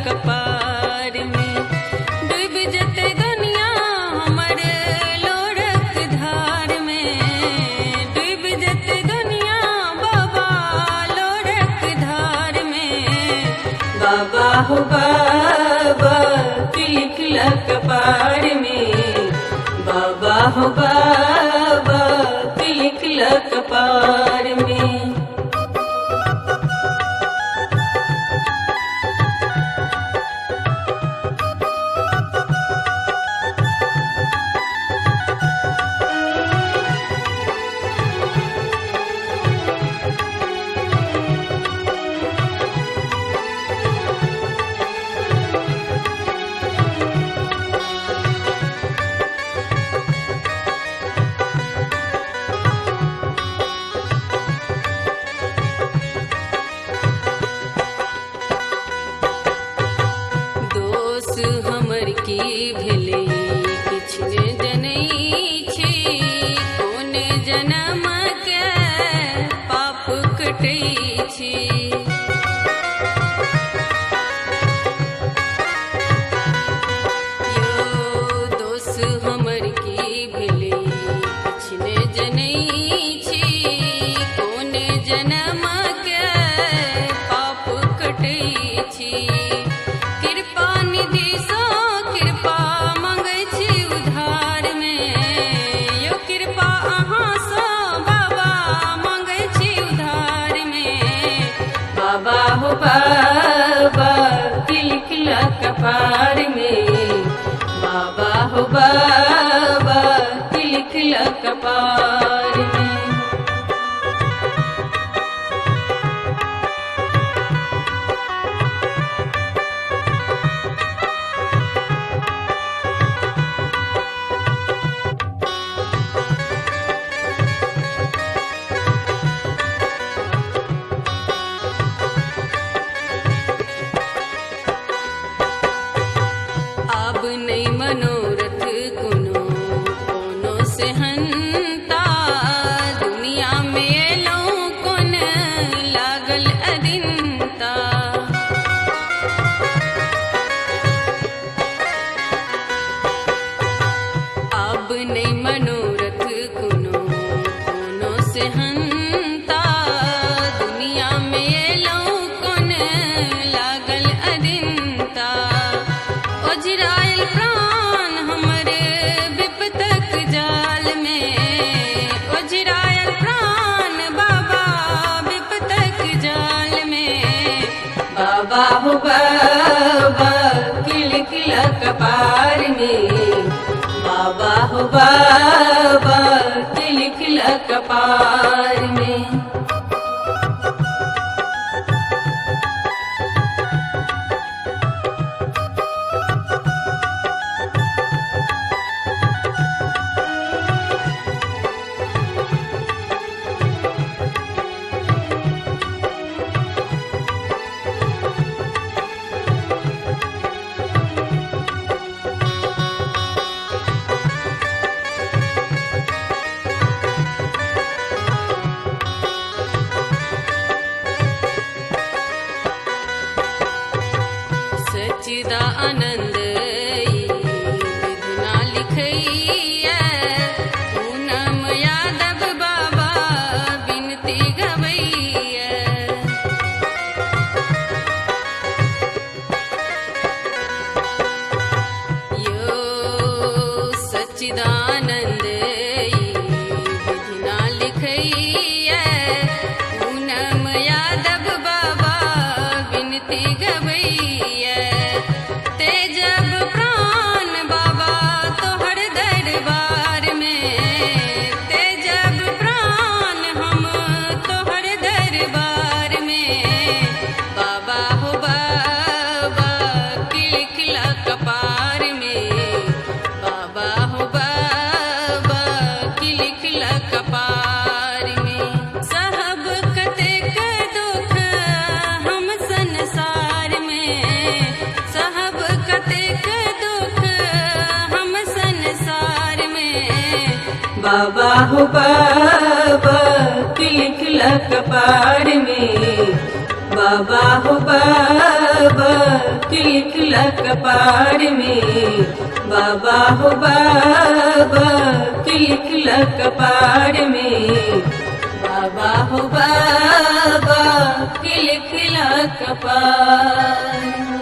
कपार में डूब जते दुनिया हमर लोरक धार में डूब जते दुनिया बाबा लोरक धार में बाबा हो बाबा लिखला कपार में बाबा हो बाबा लिखला कपार में हमर की भेले किछ ने जनई छी कोने जन्म के पाप कटई छी यो दोष हमर की भेले किछ ने जनई छी कोने जन्म के पाप कटई छी बाबा लिखला कपार में बाबा हो बाबा लिखला कपार में नहीं मनोरथ कोनो कोनो से हंता दुनिया में लो कोन लागल अदिनता अब नहीं मनोरथ कोनो कोनो से हंता दुनिया में लो कोन लागल अदिनता ओझरायल प्राण हमरे विपतक जाल में ओझरायल प्राण बाबा विपतक जाल में बाबा हो बाबा लिखला कपार में बाबा हो बाबा लिखला कपार में सच्चिदानंद विधना लिखैया पूनम यादव बाबा बिनती गवैया यो सच्चिदानंद विधना लिखैया पूनम यादव बाबा बिनती गवैया जब प्राण बाबा तोहर दरबार में ते जब प्राण हम तोहर दरबार में बाबा हो बाबा लिखला कपार में बाबा हो बाबा लिखला कपार में साहब कतेक दुख हम संसार में साहब कतेक दुख हम संसार में बाबा हो बाबा लिखला कपार में बाबा हो बाबा के लिखला कपाड़ में, बाबा हो बाबा के लिखला कपाड़ में, बाबा हो बाबा के लिखला कपाड़।